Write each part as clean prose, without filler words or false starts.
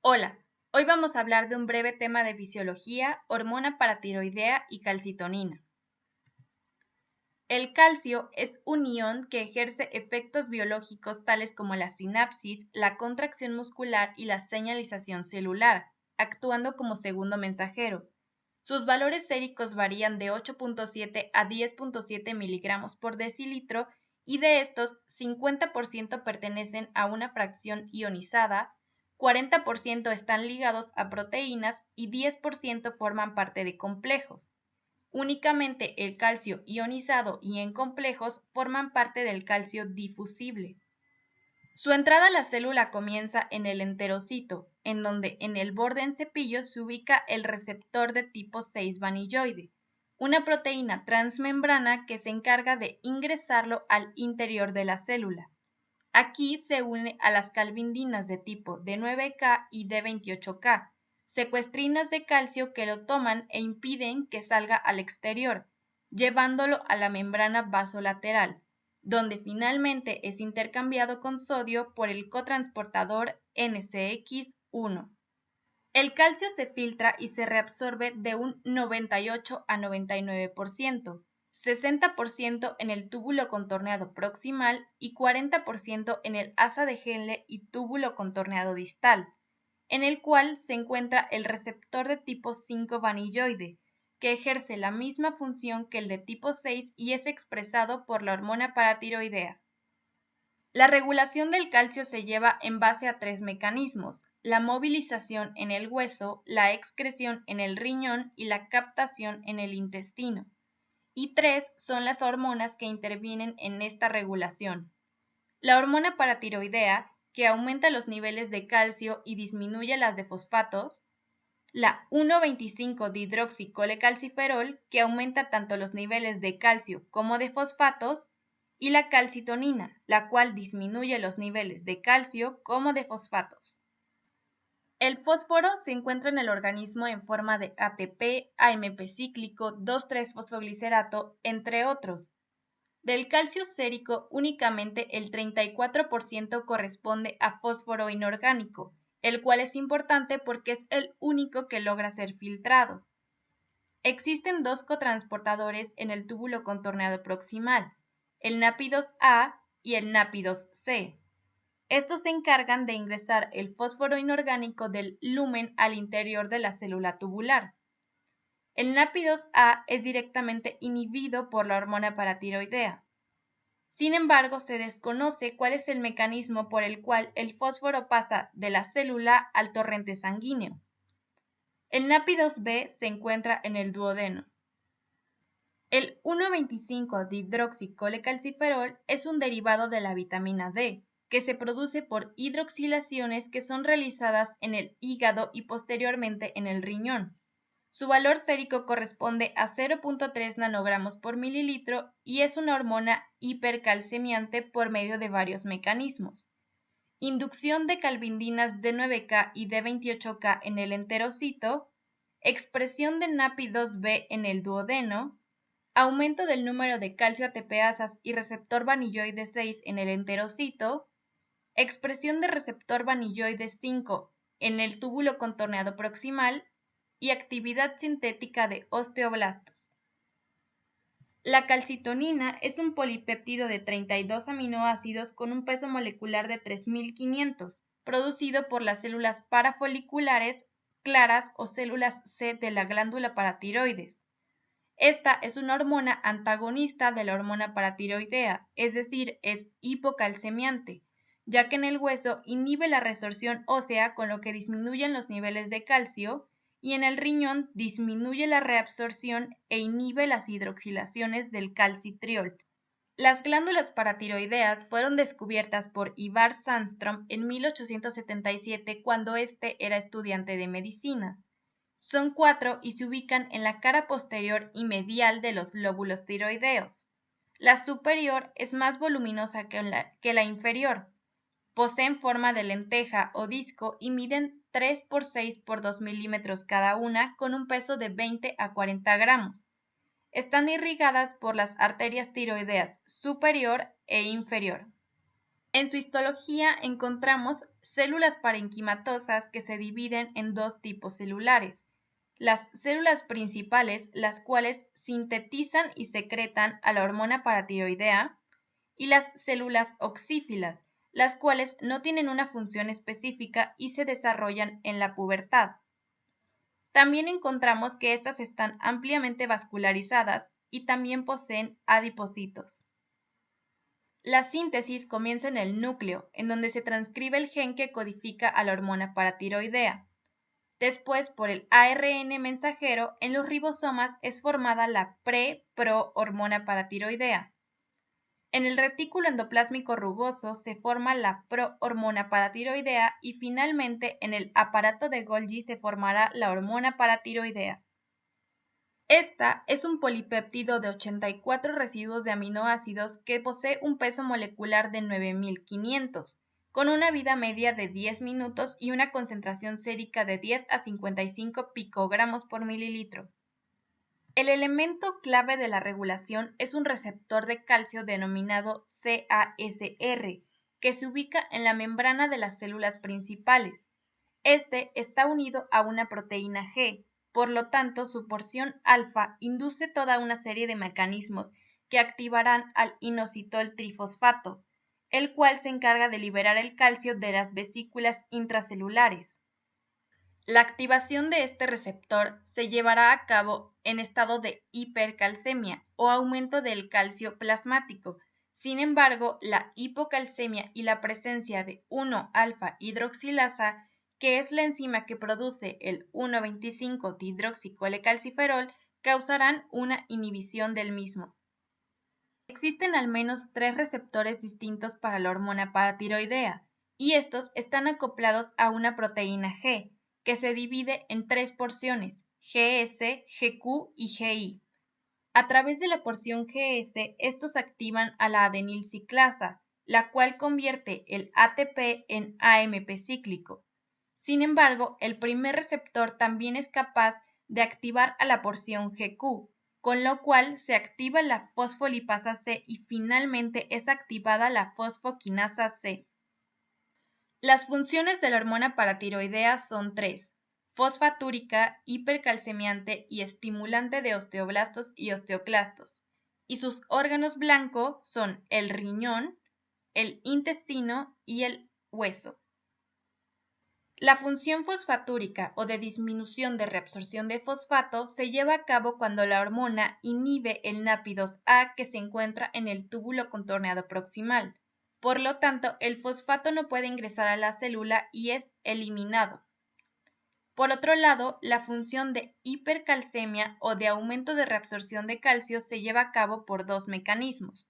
Hola, hoy vamos a hablar de un breve tema de fisiología, hormona paratiroidea y calcitonina. El calcio es un ion que ejerce efectos biológicos tales como la sinapsis, la contracción muscular y la señalización celular, actuando como segundo mensajero. Sus valores séricos varían de 8.7 a 10.7 miligramos por decilitro y de estos 50% pertenecen a una fracción ionizada, 40% están ligados a proteínas y 10% forman parte de complejos. Únicamente el calcio ionizado y en complejos forman parte del calcio difusible. Su entrada a la célula comienza en el enterocito, en donde en el borde en cepillo se ubica el receptor de tipo 6 vanilloide, una proteína transmembrana que se encarga de ingresarlo al interior de la célula. Aquí se une a las calvindinas de tipo D9K y D28K, secuestrinas de calcio que lo toman e impiden que salga al exterior, llevándolo a la membrana vasolateral, donde finalmente es intercambiado con sodio por el cotransportador NCX1. El calcio se filtra y se reabsorbe de un 98 a 99%, 60% en el túbulo contorneado proximal y 40% en el asa de Henle y túbulo contorneado distal, en el cual se encuentra el receptor de tipo 5 vanilloide, que ejerce la misma función que el de tipo 6 y es expresado por la hormona paratiroidea. La regulación del calcio se lleva en base a tres mecanismos: la movilización en el hueso, la excreción en el riñón y la captación en el intestino. Y tres son las hormonas que intervienen en esta regulación. La hormona paratiroidea, que aumenta los niveles de calcio y disminuye las de fosfatos; la 1,25-dihidroxicolecalciferol, que aumenta tanto los niveles de calcio como de fosfatos; y la calcitonina, la cual disminuye los niveles de calcio como de fosfatos. El fósforo se encuentra en el organismo en forma de ATP, AMP cíclico, 2,3-fosfoglicerato, entre otros. Del calcio sérico, únicamente el 34% corresponde a fósforo inorgánico, el cual es importante porque es el único que logra ser filtrado. Existen dos cotransportadores en el túbulo contorneado proximal, el NAPI2A y el NAPI2C. Estos se encargan de ingresar el fósforo inorgánico del lumen al interior de la célula tubular. El NAPI2A es directamente inhibido por la hormona paratiroidea. Sin embargo, se desconoce cuál es el mecanismo por el cual el fósforo pasa de la célula al torrente sanguíneo. El NAPI2B se encuentra en el duodeno. El 1,25-dihidroxicolecalciferol es un derivado de la vitamina D, que se produce por hidroxilaciones que son realizadas en el hígado y posteriormente en el riñón. Su valor sérico corresponde a 0.3 nanogramos por mililitro y es una hormona hipercalcemiante por medio de varios mecanismos: inducción de calvindinas D9K y D28K en el enterocito, expresión de NAPI2B en el duodeno, aumento del número de calcio ATPasas y receptor vanilloide 6 en el enterocito, expresión de receptor vanilloide 5 en el túbulo contorneado proximal y actividad sintética de osteoblastos. La calcitonina es un polipéptido de 32 aminoácidos con un peso molecular de 3.500, producido por las células parafoliculares claras o células C de la glándula paratiroides. Esta es una hormona antagonista de la hormona paratiroidea, es decir, es hipocalcemiante, ya que en el hueso inhibe la resorción ósea, con lo que disminuyen los niveles de calcio, y en el riñón disminuye la reabsorción e inhibe las hidroxilaciones del calcitriol. Las glándulas paratiroideas fueron descubiertas por Ivar Sandström en 1877, cuando éste era estudiante de medicina. Son 4 y se ubican en la cara posterior y medial de los lóbulos tiroideos. La superior es más voluminosa que la inferior. Poseen forma de lenteja o disco y miden 3 por 6 por 2 milímetros cada una, con un peso de 20 a 40 gramos. Están irrigadas por las arterias tiroideas superior e inferior. En su histología encontramos células parenquimatosas que se dividen en dos tipos celulares. Las células principales, las cuales sintetizan y secretan a la hormona paratiroidea, y las células oxífilas, las cuales no tienen una función específica y se desarrollan en la pubertad. También encontramos que estas están ampliamente vascularizadas y también poseen adipocitos. La síntesis comienza en el núcleo, en donde se transcribe el gen que codifica a la hormona paratiroidea. Después, por el ARN mensajero, en los ribosomas es formada la pre-pro hormona paratiroidea. En el retículo endoplásmico rugoso se forma la prohormona paratiroidea y finalmente en el aparato de Golgi se formará la hormona paratiroidea. Esta es un polipéptido de 84 residuos de aminoácidos que posee un peso molecular de 9500, con una vida media de 10 minutos y una concentración sérica de 10 a 55 picogramos por mililitro. El elemento clave de la regulación es un receptor de calcio denominado CASR, que se ubica en la membrana de las células principales. Este está unido a una proteína G, por lo tanto su porción alfa induce toda una serie de mecanismos que activarán al inositol trifosfato, el cual se encarga de liberar el calcio de las vesículas intracelulares. La activación de este receptor se llevará a cabo en estado de hipercalcemia o aumento del calcio plasmático. Sin embargo, la hipocalcemia y la presencia de 1-alfa-hidroxilasa, que es la enzima que produce el 1,25-dihidroxicolecalciferol, causarán una inhibición del mismo. Existen al menos 3 receptores distintos para la hormona paratiroidea, y estos están acoplados a una proteína G, que se divide en 3 porciones, GS, GQ y GI. A través de la porción GS, estos activan a la adenilciclasa, la cual convierte el ATP en AMP cíclico. Sin embargo, el primer receptor también es capaz de activar a la porción GQ, con lo cual se activa la fosfolipasa C y finalmente es activada la fosfoquinasa C. Las funciones de la hormona paratiroidea son 3: fosfatúrica, hipercalcemiante y estimulante de osteoblastos y osteoclastos, y sus órganos blanco son el riñón, el intestino y el hueso. La función fosfatúrica o de disminución de reabsorción de fosfato se lleva a cabo cuando la hormona inhibe el NAPI2A que se encuentra en el túbulo contorneado proximal. Por lo tanto, el fosfato no puede ingresar a la célula y es eliminado. Por otro lado, la función de hipercalcemia o de aumento de reabsorción de calcio se lleva a cabo por dos mecanismos: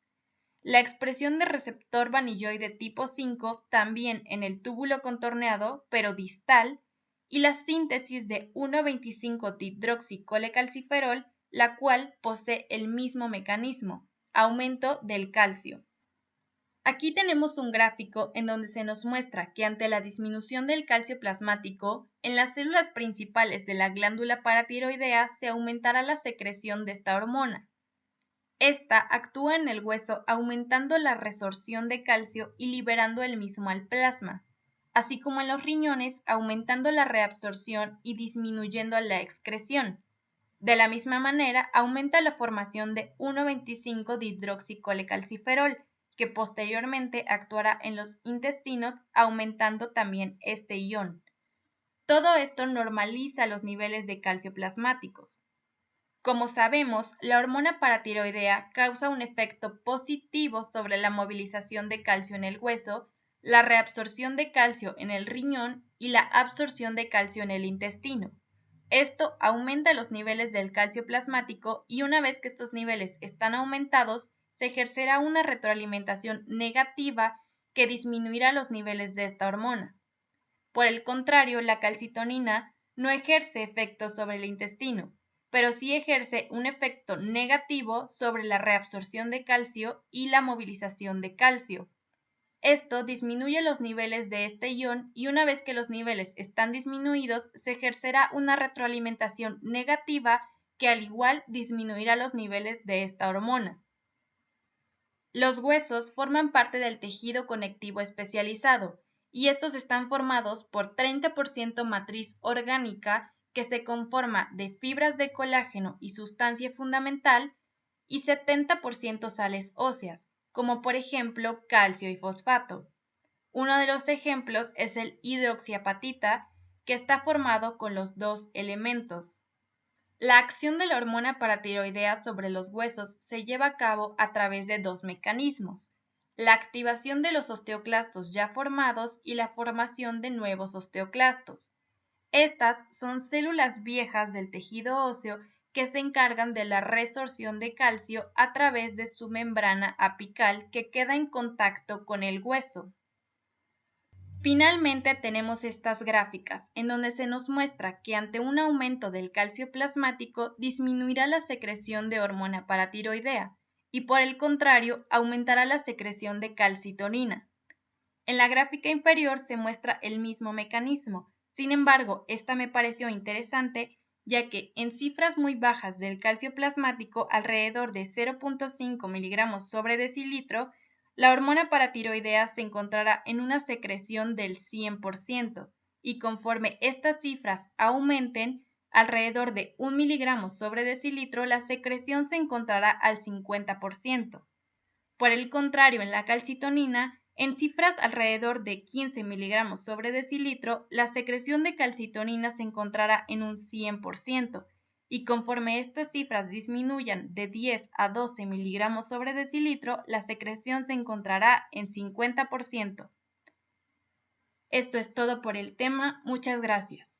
la expresión de receptor vanilloide tipo 5 también en el túbulo contorneado, pero distal, y la síntesis de 1,25-dihidroxicolecalciferol, la cual posee el mismo mecanismo, aumento del calcio. Aquí tenemos un gráfico en donde se nos muestra que ante la disminución del calcio plasmático, en las células principales de la glándula paratiroidea se aumentará la secreción de esta hormona. Esta actúa en el hueso aumentando la resorción de calcio y liberando el mismo al plasma, así como en los riñones aumentando la reabsorción y disminuyendo la excreción. De la misma manera, aumenta la formación de 1,25-dihidroxicolecalciferol, que posteriormente actuará en los intestinos aumentando también este ion. Todo esto normaliza los niveles de calcio plasmáticos. Como sabemos, la hormona paratiroidea causa un efecto positivo sobre la movilización de calcio en el hueso, la reabsorción de calcio en el riñón y la absorción de calcio en el intestino. Esto aumenta los niveles del calcio plasmático y una vez que estos niveles están aumentados, se ejercerá una retroalimentación negativa que disminuirá los niveles de esta hormona. Por el contrario, la calcitonina no ejerce efectos sobre el intestino, pero sí ejerce un efecto negativo sobre la reabsorción de calcio y la movilización de calcio. Esto disminuye los niveles de este ion y una vez que los niveles están disminuidos, se ejercerá una retroalimentación negativa que al igual disminuirá los niveles de esta hormona. Los huesos forman parte del tejido conectivo especializado y estos están formados por 30% matriz orgánica, que se conforma de fibras de colágeno y sustancia fundamental, y 70% sales óseas, como por ejemplo calcio y fosfato. Uno de los ejemplos es el hidroxiapatita, que está formado con los dos elementos. La acción de la hormona paratiroidea sobre los huesos se lleva a cabo a través de dos mecanismos: la activación de los osteoclastos ya formados y la formación de nuevos osteoclastos. Estas son células viejas del tejido óseo que se encargan de la resorción de calcio a través de su membrana apical, que queda en contacto con el hueso. Finalmente tenemos estas gráficas, en donde se nos muestra que ante un aumento del calcio plasmático disminuirá la secreción de hormona paratiroidea y por el contrario aumentará la secreción de calcitonina. En la gráfica inferior se muestra el mismo mecanismo. Sin embargo, esta me pareció interesante, ya que en cifras muy bajas del calcio plasmático, alrededor de 0.5 miligramos sobre decilitro, la hormona paratiroidea se encontrará en una secreción del 100%, y conforme estas cifras aumenten, alrededor de 1 miligramo sobre decilitro, la secreción se encontrará al 50%. Por el contrario, en la calcitonina, en cifras alrededor de 15 miligramos sobre decilitro, la secreción de calcitonina se encontrará en un 100%, y conforme estas cifras disminuyan de 10 a 12 miligramos sobre decilitro, la secreción se encontrará en 50%. Esto es todo por el tema. Muchas gracias.